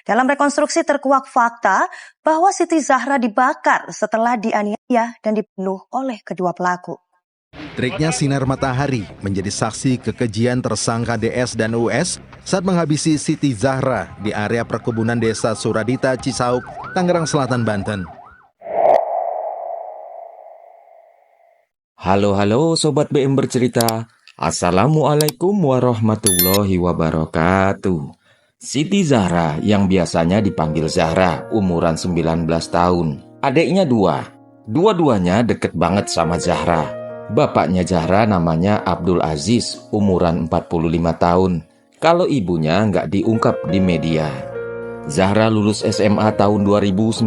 Dalam rekonstruksi terkuak fakta bahwa Siti Zahra dibakar setelah dianiaya dan dibunuh oleh kedua pelaku. Triknya sinar matahari menjadi saksi kekejian tersangka DS dan US saat menghabisi Siti Zahra di area perkebunan desa Suradita, Cisauk, Tangerang Selatan, Banten. Halo Sobat BM Bercerita. Assalamualaikum warahmatullahi wabarakatuh. Siti Zahra yang biasanya dipanggil Zahra, umuran 19 tahun. Adiknya dua-duanya deket banget sama Zahra. Bapaknya Zahra namanya Abdul Aziz, umuran 45 tahun. Kalau ibunya nggak diungkap di media. Zahra lulus SMA tahun 2019.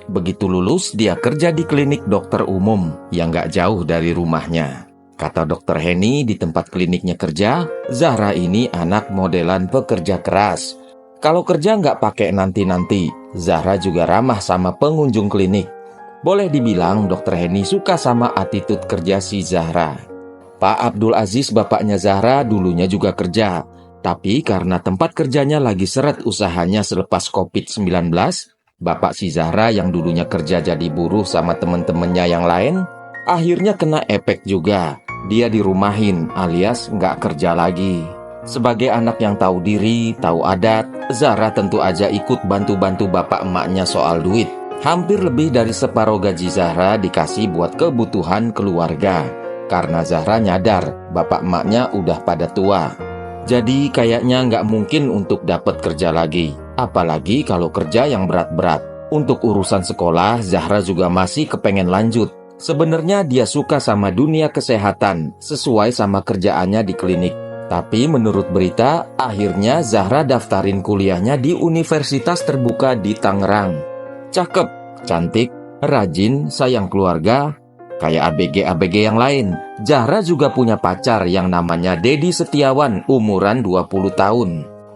Begitu lulus, dia kerja di klinik dokter umum yang nggak jauh dari rumahnya. Kata dokter Heni di tempat kliniknya kerja, Zahra ini anak modelan pekerja keras. Kalau kerja nggak pakai nanti-nanti, Zahra juga ramah sama pengunjung klinik. Boleh dibilang dokter Heni suka sama attitude kerja si Zahra. Pak Abdul Aziz, bapaknya Zahra, dulunya juga kerja. Tapi karena tempat kerjanya lagi seret usahanya selepas COVID-19, bapak si Zahra yang dulunya kerja jadi buruh sama temen-temennya yang lain, akhirnya kena efek juga. Dia dirumahin alias nggak kerja lagi. Sebagai anak yang tahu diri, tahu adat, Zahra tentu aja ikut bantu-bantu bapak emaknya soal duit. Hampir lebih dari separuh gaji Zahra dikasih buat kebutuhan keluarga. Karena Zahra nyadar bapak emaknya udah pada tua. Jadi kayaknya nggak mungkin untuk dapat kerja lagi. Apalagi kalau kerja yang berat-berat. Untuk urusan sekolah, Zahra juga masih kepengen lanjut. Sebenarnya dia suka sama dunia kesehatan, sesuai sama kerjaannya di klinik. Tapi menurut berita, akhirnya Zahra daftarin kuliahnya di Universitas Terbuka di Tangerang. Cakep, cantik, rajin, sayang keluarga, kayak ABG-ABG yang lain. Zahra juga punya pacar yang namanya Dedi Setiawan, umuran 20 tahun.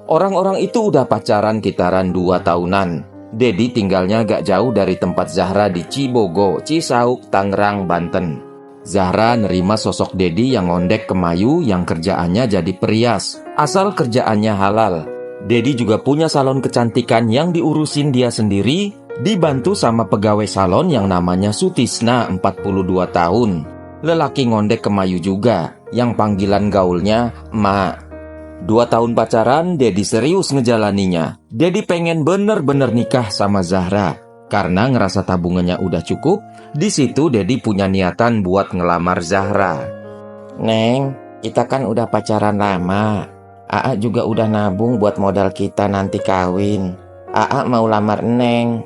Orang-orang itu udah pacaran kitaran 2 tahunan. Dedi tinggalnya gak jauh dari tempat Zahra di Cibogo, Cisauk, Tangerang, Banten. Zahra nerima sosok Dedi yang ngondek kemayu yang kerjaannya jadi perias, asal kerjaannya halal. Dedi juga punya salon kecantikan yang diurusin dia sendiri, dibantu sama pegawai salon yang namanya Sutisna, 42 tahun. Lelaki ngondek kemayu juga, yang panggilan gaulnya Mak. 2 tahun pacaran, Dedi serius ngejalaninya. Dedi pengen bener-bener nikah sama Zahra. Karena ngerasa tabungannya udah cukup, di situ Dedi punya niatan buat ngelamar Zahra. Neng, kita kan udah pacaran lama. Aa juga udah nabung buat modal kita nanti kawin. Aa mau lamar Neng.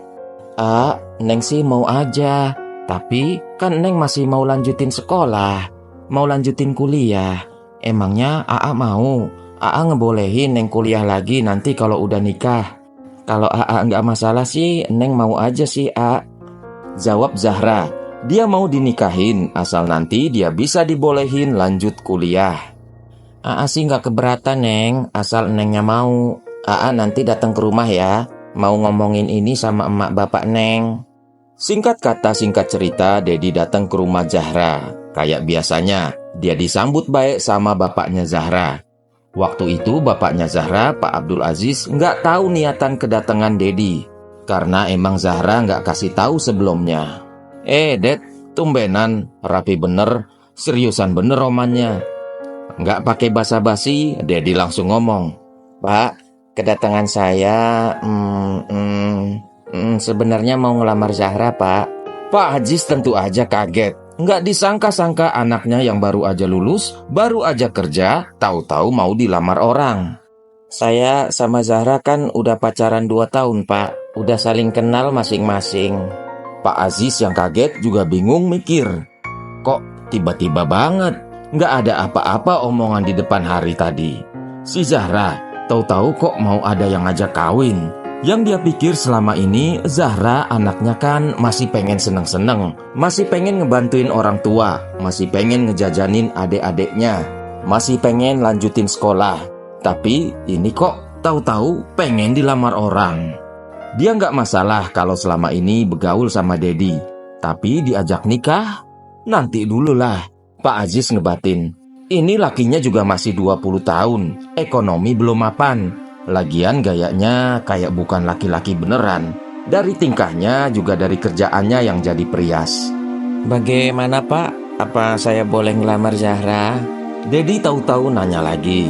Neng sih mau aja. Tapi kan Neng masih mau lanjutin sekolah. Mau lanjutin kuliah. Emangnya Aa mau? Aa ngebolehin Neng kuliah lagi nanti kalau udah nikah. Kalau Aa nggak masalah sih, Neng mau aja sih, A. Jawab Zahra. Dia mau dinikahin, asal nanti dia bisa dibolehin lanjut kuliah. Aa sih nggak keberatan, Neng, asal Nengnya mau. Aa nanti datang ke rumah ya, mau ngomongin ini sama emak bapak Neng. Singkat kata, singkat cerita, Dedi datang ke rumah Zahra. Kayak biasanya, dia disambut baik sama bapaknya Zahra. Waktu itu bapaknya Zahra, Pak Abdul Aziz, nggak tahu niatan kedatangan Dedi. Karena emang Zahra nggak kasih tahu sebelumnya. Ded, tumbenan, rapi bener, seriusan bener romannya. Nggak pakai basa-basi, Dedi langsung ngomong. Pak, kedatangan saya, sebenarnya mau ngelamar Zahra, Pak. Pak Aziz tentu aja kaget. Nggak disangka-sangka anaknya yang baru aja lulus, baru aja kerja, tahu-tahu mau dilamar orang. Saya sama Zahra kan udah pacaran 2 tahun, Pak. Udah saling kenal masing-masing. Pak Aziz yang kaget juga bingung mikir. Kok tiba-tiba banget? Nggak ada apa-apa omongan di depan hari tadi. Si Zahra, tahu-tahu kok mau ada yang ngajak kawin. Yang dia pikir selama ini, Zahra anaknya kan masih pengen seneng-seneng, masih pengen ngebantuin orang tua, masih pengen ngejajanin adik-adiknya, masih pengen lanjutin sekolah. Tapi ini kok tahu-tahu pengen dilamar orang. Dia nggak masalah kalau selama ini begaul sama Dedi, tapi diajak nikah? Nanti dulu lah, Pak Aziz ngebatin. Ini lakinya juga masih 20 tahun, ekonomi belum mapan. Lagian gayanya kayak bukan laki-laki beneran. Dari tingkahnya juga dari kerjaannya yang jadi perias. Bagaimana Pak? Apa saya boleh ngelamar Zahra? Dedi tahu-tahu nanya lagi.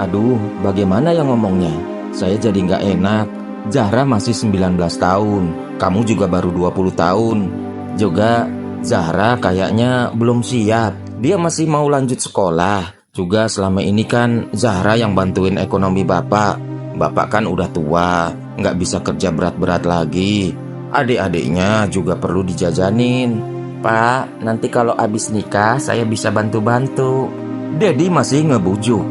Aduh, bagaimana yang ngomongnya? Saya jadi nggak enak. Zahra masih 19 tahun. Kamu juga baru 20 tahun. Juga Zahra kayaknya belum siap. Dia masih mau lanjut sekolah. Juga selama ini kan Zahra yang bantuin ekonomi bapak. Bapak kan udah tua, nggak bisa kerja berat-berat lagi. Adik-adiknya juga perlu dijajanin. Pak, nanti kalau abis nikah saya bisa bantu-bantu. Dedi masih ngebujuk.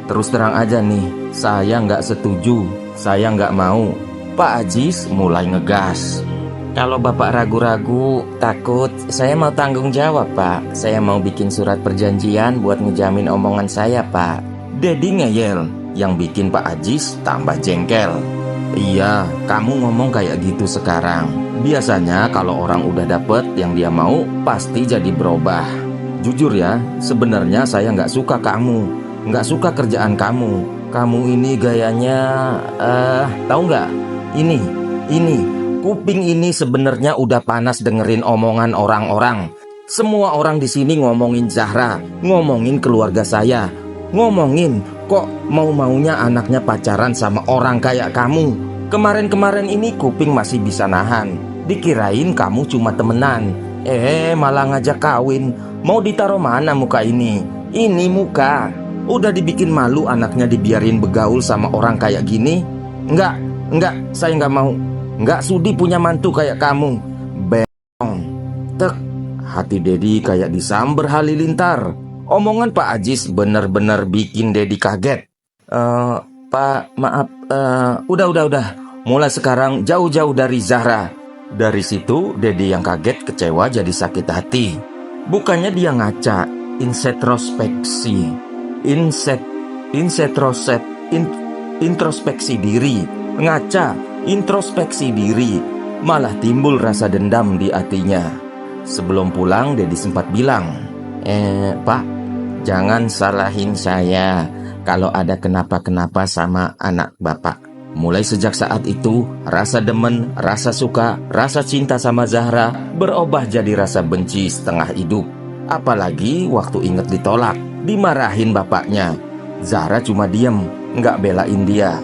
Terus terang aja nih, saya nggak setuju, saya nggak mau. Pak Ajis mulai ngegas. Kalau bapak ragu-ragu, takut, saya mau tanggung jawab Pak. Saya mau bikin surat perjanjian buat ngejamin omongan saya Pak. Dedi ngeyel, yang bikin Pak Ajis tambah jengkel. Iya, kamu ngomong kayak gitu sekarang. Biasanya kalau orang udah dapet yang dia mau, pasti jadi berubah. Jujur ya, sebenarnya saya nggak suka kamu, nggak suka kerjaan kamu. Kamu ini gayanya, tahu nggak? Ini, kuping ini sebenarnya udah panas dengerin omongan orang-orang. Semua orang di sini ngomongin Zahra, ngomongin keluarga saya, ngomongin kok mau-maunya anaknya pacaran sama orang kayak kamu. Kemarin-kemarin ini kuping masih bisa nahan. Dikirain kamu cuma temenan. Malah ngajak kawin. Mau ditaruh mana muka ini? Ini muka. Udah dibikin malu anaknya dibiarin begaul sama orang kayak gini. Enggak, saya nggak mau. Nggak sudi punya mantu kayak kamu. Beong. Tek, hati Dedi kayak disamber halilintar. Omongan Pak Ajis bener-bener bikin Dedi kaget. Pak, maaf, udah. Mulai sekarang jauh-jauh dari Zahra. Dari situ Dedi yang kaget kecewa jadi sakit hati. Bukannya dia ngaca, introspeksi diri. Ngaca, introspeksi diri. Malah timbul rasa dendam di hatinya. Sebelum pulang Dedi sempat bilang, Pak, jangan salahin saya kalau ada kenapa-kenapa sama anak bapak. Mulai sejak saat itu, rasa demen, rasa suka, rasa cinta sama Zahra berubah jadi rasa benci setengah hidup. Apalagi waktu inget ditolak, dimarahin bapaknya. Zahra cuma diem, nggak belain dia.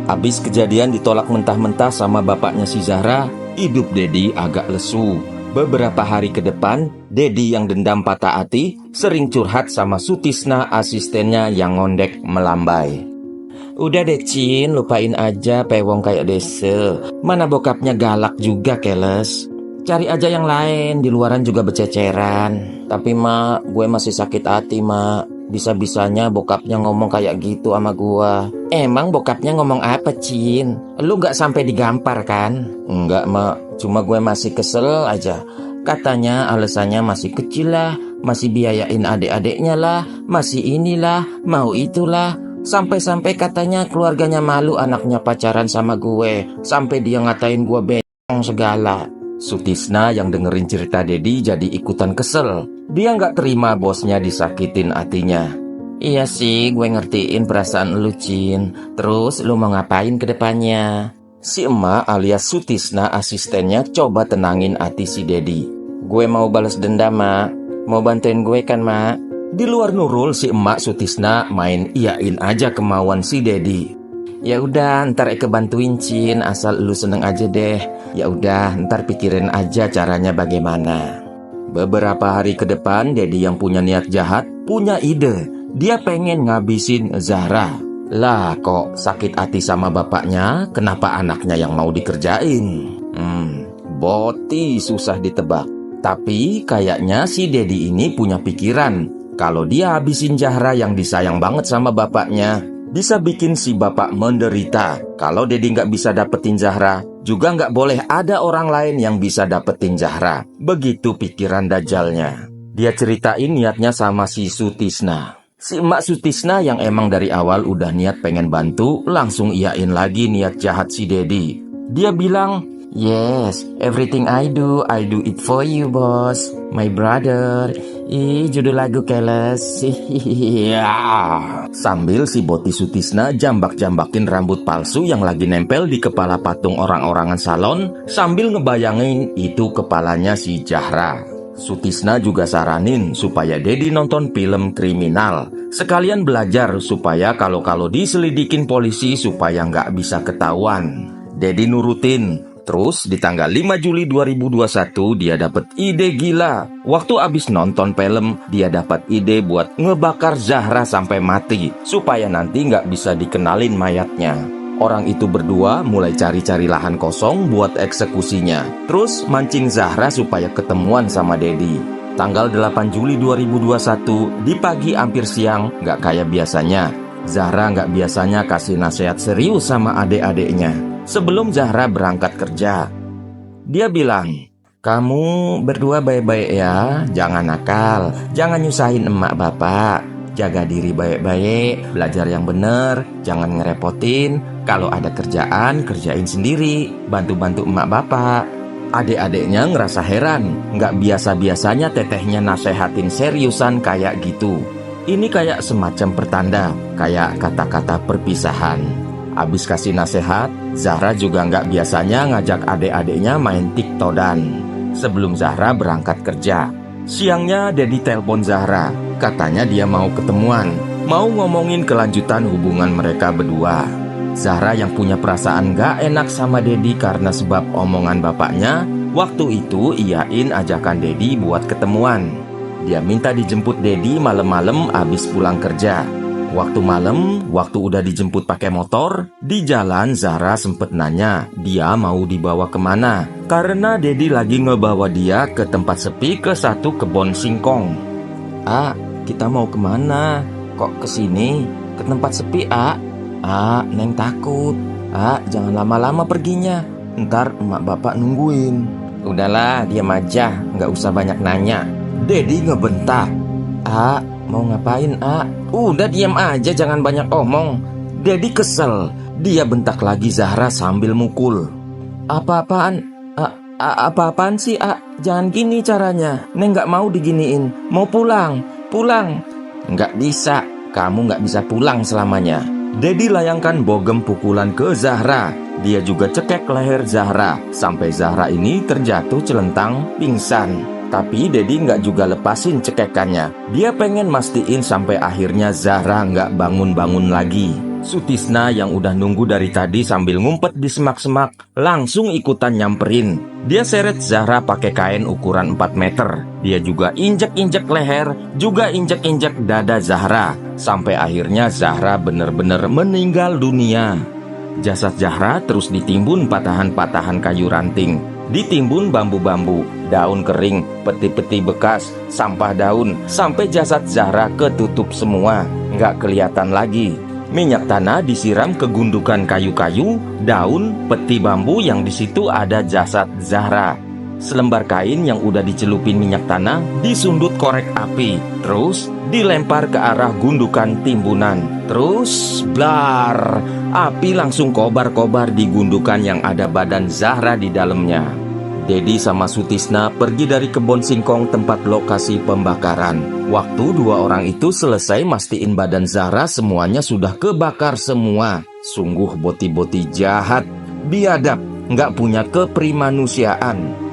Habis kejadian ditolak mentah-mentah sama bapaknya si Zahra, hidup Dedi agak lesu. Beberapa hari ke depan, Dedi yang dendam patah hati sering curhat sama Sutisna asistennya yang ngondek melambai. Udah deh Cin, lupain aja pewong kayak dese. Mana bokapnya galak juga keles. Cari aja yang lain, di luaran juga bececeran. Tapi mak, gue masih sakit hati mak. Bisa-bisanya bokapnya ngomong kayak gitu sama gue. Emang bokapnya ngomong apa Cin? Lu gak sampai digampar kan? Enggak mak, cuma gue masih kesel aja. Katanya alasannya masih kecil lah, masih biayain adik-adiknya lah, masih inilah, mau itulah. Sampai-sampai katanya keluarganya malu anaknya pacaran sama gue. Sampai dia ngatain gue bengong segala. Sutisna yang dengerin cerita Dedi jadi ikutan kesel. Dia nggak terima bosnya disakitin hatinya. Iya sih, gue ngertiin perasaan lu Cin. Terus lu mau ngapain ke depannya? Si emak alias Sutisna asistennya coba tenangin hati si Dedi. Gue mau balas dendam mak. Mau bantuin gue kan mak? Di luar nurul si emak Sutisna main iyain aja kemauan si Dedi. Ya udah, ntar Eke bantuin Cin, asal lu seneng aja deh. Ya udah, ntar pikirin aja caranya bagaimana. Beberapa hari ke depan, Dedi yang punya niat jahat punya ide. Dia pengen ngabisin Zahra. Lah kok sakit hati sama bapaknya, kenapa anaknya yang mau dikerjain? Boti susah ditebak. Tapi kayaknya si Dedi ini punya pikiran. Kalau dia habisin Zahra yang disayang banget sama bapaknya, bisa bikin si bapak menderita. Kalau Dedi nggak bisa dapetin Zahra, juga nggak boleh ada orang lain yang bisa dapetin Zahra. Begitu pikiran dajalnya. Dia ceritain niatnya sama si Sutisna. Si emak Sutisna yang emang dari awal udah niat pengen bantu, langsung iyain lagi niat jahat si Dedi. Dia bilang, yes, everything I do it for you, bos. My brother. Judul lagu keles. Sambil si Boti Sutisna jambak-jambakin rambut palsu yang lagi nempel di kepala patung orang-orangan salon, sambil ngebayangin itu kepalanya si Zahra. Sutisna juga saranin supaya Dedi nonton film kriminal. Sekalian belajar supaya kalau diselidikin polisi supaya nggak bisa ketahuan. Dedi nurutin. Terus di tanggal 5 Juli 2021 dia dapat ide gila. Waktu abis nonton film, dia dapat ide buat ngebakar Zahra sampai mati supaya nanti nggak bisa dikenalin mayatnya. Orang itu berdua mulai cari-cari lahan kosong buat eksekusinya. Terus mancing Zahra supaya ketemuan sama Dedi. Tanggal 8 Juli 2021 di pagi hampir siang, nggak kayak biasanya. Zahra nggak biasanya kasih nasihat serius sama adik-adiknya. Sebelum Zahra berangkat kerja, dia bilang, "Kamu berdua baik-baik ya, jangan nakal, jangan nyusahin emak bapak, jaga diri baik-baik, belajar yang bener, jangan ngerepotin, kalau ada kerjaan, kerjain sendiri, bantu-bantu emak bapak." Adik-adiknya ngerasa heran, nggak biasa-biasanya tetehnya nasehatin seriusan kayak gitu. Ini kayak semacam pertanda, kayak kata-kata perpisahan. Abis kasih nasihat, Zahra juga nggak biasanya ngajak adik-adiknya main tiktokan. Sebelum Zahra berangkat kerja, siangnya Dedi telepon Zahra. Katanya dia mau ketemuan, mau ngomongin kelanjutan hubungan mereka berdua. Zahra yang punya perasaan nggak enak sama Dedi karena sebab omongan bapaknya, waktu itu iyain ajakan Dedi buat ketemuan. Dia minta dijemput Dedi malam-malam abis pulang kerja. Waktu malam, waktu udah dijemput pakai motor, di jalan Zahra sempet nanya dia mau dibawa kemana. Karena Dedi lagi ngebawa dia ke tempat sepi ke satu kebun singkong. Kita mau kemana? Kok kesini? Ke tempat sepi, Neng takut. Jangan lama-lama perginya, ntar emak bapak nungguin. Udahlah, diam aja, nggak usah banyak nanya. Dedi ngebentak. Mau ngapain, Udah diam aja, jangan banyak omong. Dedi kesel. Dia bentak lagi Zahra sambil mukul. Apa-apaan sih, Jangan gini caranya. Neng gak mau diginiin. Mau pulang. Nggak bisa. Kamu nggak bisa pulang selamanya. Dedi layangkan bogem pukulan ke Zahra. Dia juga cekek leher Zahra sampai Zahra ini terjatuh celentang pingsan. Tapi Dedi nggak juga lepasin cekekannya. Dia pengen mastiin sampai akhirnya Zahra nggak bangun-bangun lagi. Sutisna yang udah nunggu dari tadi sambil ngumpet di semak-semak langsung ikutan nyamperin. Dia seret Zahra pakai kain ukuran 4 meter. Dia juga injek-injek leher, juga injek-injek dada Zahra. Sampai akhirnya Zahra bener-bener meninggal dunia. Jasad Zahra terus ditimbun patahan-patahan kayu ranting. Ditimbun bambu-bambu, daun kering, peti-peti bekas, sampah daun, sampai jasad Zahra ketutup semua, nggak kelihatan lagi. Minyak tanah disiram ke gundukan kayu-kayu, daun, peti bambu yang di situ ada jasad Zahra. Selembar kain yang udah dicelupin minyak tanah disundut korek api, terus dilempar ke arah gundukan timbunan. Terus blar, api langsung kobar-kobar di gundukan yang ada badan Zahra di dalamnya. Dedi sama Sutisna pergi dari kebun singkong tempat lokasi pembakaran. Waktu dua orang itu selesai mastiin badan Zahra semuanya sudah kebakar semua. Sungguh boti-boti jahat, biadab, nggak punya keprimanusiaan.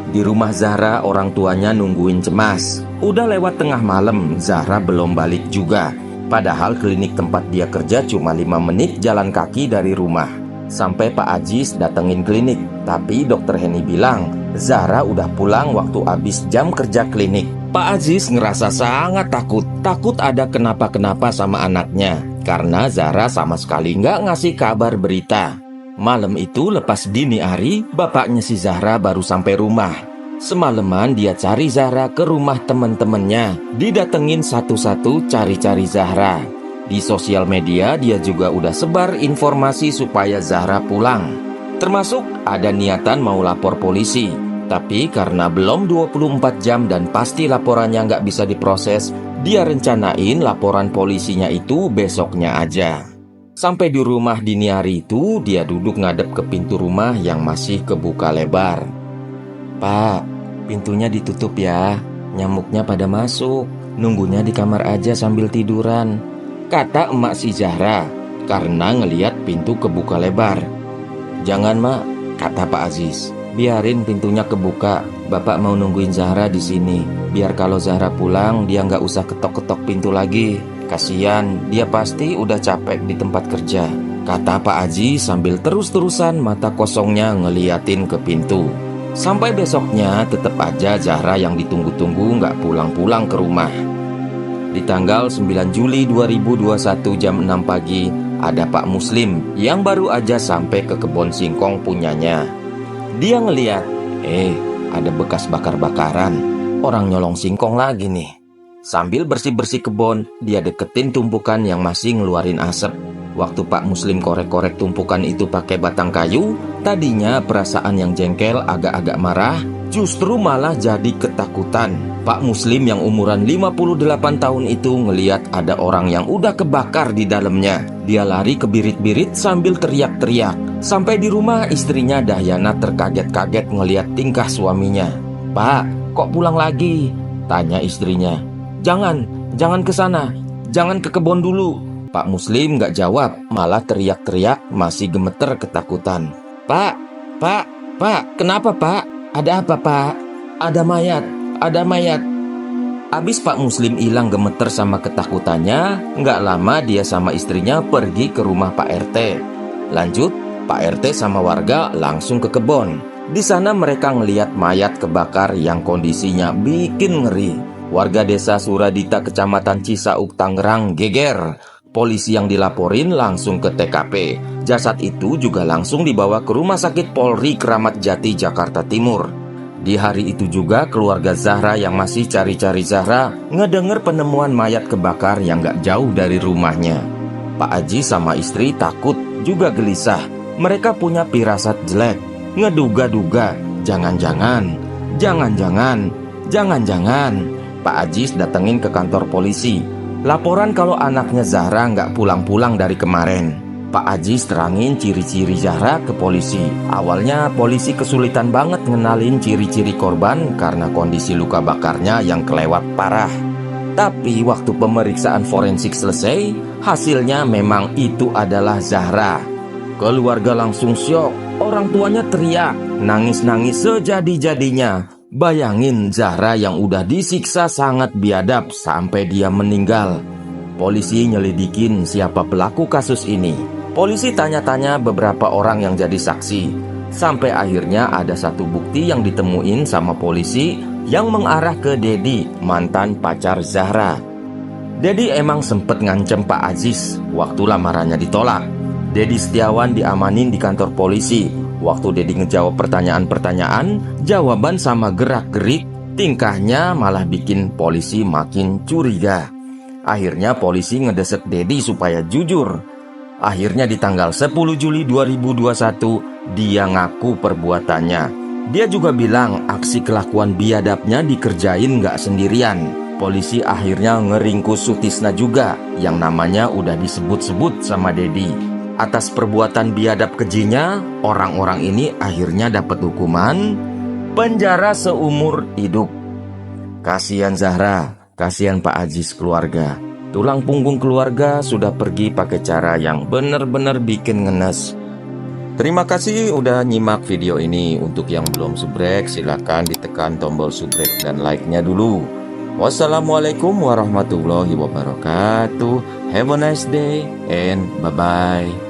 Di rumah Zahra orang tuanya nungguin cemas. Udah lewat tengah malam, Zahra belum balik juga. Padahal klinik tempat dia kerja cuma 5 menit jalan kaki dari rumah. Sampai Pak Ajis datengin klinik. Tapi dokter Heni bilang Zahra udah pulang waktu habis jam kerja klinik. Pak Ajis ngerasa sangat takut. Takut ada kenapa-kenapa sama anaknya. Karena Zahra sama sekali nggak ngasih kabar berita. Malam itu lepas dini hari, bapaknya si Zahra baru sampai rumah. Semalaman dia cari Zahra ke rumah temen-temennya. Didatengin satu-satu cari-cari Zahra. Di sosial media dia juga udah sebar informasi supaya Zahra pulang. Termasuk ada niatan mau lapor polisi. Tapi karena belum 24 jam dan pasti laporannya nggak bisa diproses, dia rencanain laporan polisinya itu besoknya aja. Sampai di rumah dini hari itu, dia duduk ngadep ke pintu rumah yang masih kebuka lebar. Pak, pintunya ditutup ya. Nyamuknya pada masuk. Nunggunya di kamar aja sambil tiduran, kata emak si Zahra karena ngeliat pintu kebuka lebar. Jangan mak, kata Pak Aziz. Biarin pintunya kebuka. Bapak mau nungguin Zahra di sini. Biar kalau Zahra pulang dia nggak usah ketok-ketok pintu lagi. Kasian, dia pasti udah capek di tempat kerja, kata Pak Aziz sambil terus-terusan mata kosongnya ngeliatin ke pintu. Sampai besoknya tetap aja Zahra yang ditunggu-tunggu nggak pulang-pulang ke rumah. Di tanggal 9 Juli 2021 jam 6 pagi, ada Pak Muslim yang baru aja sampai ke kebun singkong punyanya. Dia ngeliat, ada bekas bakar-bakaran. Orang nyolong singkong lagi nih. Sambil bersih-bersih kebun, dia deketin tumpukan yang masih ngeluarin asap. Waktu Pak Muslim korek-korek tumpukan itu pakai batang kayu, tadinya perasaan yang jengkel agak-agak marah, justru malah jadi ketakutan. Pak Muslim yang umuran 58 tahun itu ngeliat ada orang yang udah kebakar di dalamnya. Dia lari ke birit-birit sambil teriak-teriak. Sampai di rumah istrinya Dahyana terkaget-kaget ngeliat tingkah suaminya. "Pak, kok pulang lagi?" tanya istrinya. Jangan ke sana, jangan ke kebun dulu." Pak Muslim gak jawab, malah teriak-teriak masih gemeter ketakutan. Pak, kenapa Pak? Ada apa Pak? Ada mayat. Abis Pak Muslim hilang gemeter sama ketakutannya, gak lama dia sama istrinya pergi ke rumah Pak RT. Lanjut, Pak RT sama warga langsung ke kebun. Di sana mereka ngeliat mayat kebakar yang kondisinya bikin ngeri. Warga desa Suradita, Kecamatan Cisauk, Tangerang geger. Polisi yang dilaporin langsung ke TKP. Jasad itu juga langsung dibawa ke Rumah Sakit Polri Kramat Jati, Jakarta Timur. Di hari itu juga keluarga Zahra yang masih cari-cari Zahra ngedenger penemuan mayat kebakar yang gak jauh dari rumahnya. Pak Aji sama istri takut juga gelisah. Mereka punya firasat jelek. Ngeduga-duga, jangan-jangan Pak Aziz datengin ke kantor polisi. Laporan kalau anaknya Zahra nggak pulang-pulang dari kemarin. Pak Aziz terangin ciri-ciri Zahra ke polisi. Awalnya polisi kesulitan banget ngenalin ciri-ciri korban karena kondisi luka bakarnya yang kelewat parah. Tapi waktu pemeriksaan forensik selesai, hasilnya memang itu adalah Zahra. Keluarga langsung syok. Orang tuanya teriak, nangis-nangis sejadi-jadinya. Bayangin Zahra yang udah disiksa sangat biadab sampai dia meninggal. Polisi nyelidikin siapa pelaku kasus ini. Polisi tanya-tanya beberapa orang yang jadi saksi. Sampai akhirnya ada satu bukti yang ditemuin sama polisi yang mengarah ke Dedi, mantan pacar Zahra. Dedi emang sempet ngancem Pak Aziz waktu lamarannya ditolak. Dedi Setiawan diamanin di kantor polisi. Waktu Dedi ngejawab pertanyaan-pertanyaan, jawaban sama gerak-gerik, tingkahnya malah bikin polisi makin curiga. Akhirnya polisi ngedesek Dedi supaya jujur. Akhirnya di tanggal 10 Juli 2021, dia ngaku perbuatannya. Dia juga bilang aksi kelakuan biadabnya dikerjain gak sendirian. Polisi akhirnya ngeringkus Sutisna juga, yang namanya udah disebut-sebut sama Dedi. Atas perbuatan biadab kejinya, orang-orang ini akhirnya dapat hukuman penjara seumur hidup. Kasihan Zahra, kasihan Pak Aziz keluarga. Tulang punggung keluarga sudah pergi pakai cara yang bener-bener bikin ngenes. Terima kasih udah nyimak video ini. Untuk yang belum subrek, silakan ditekan tombol subrek dan like-nya dulu. Wassalamualaikum warahmatullahi wabarakatuh. Have a nice day and bye-bye.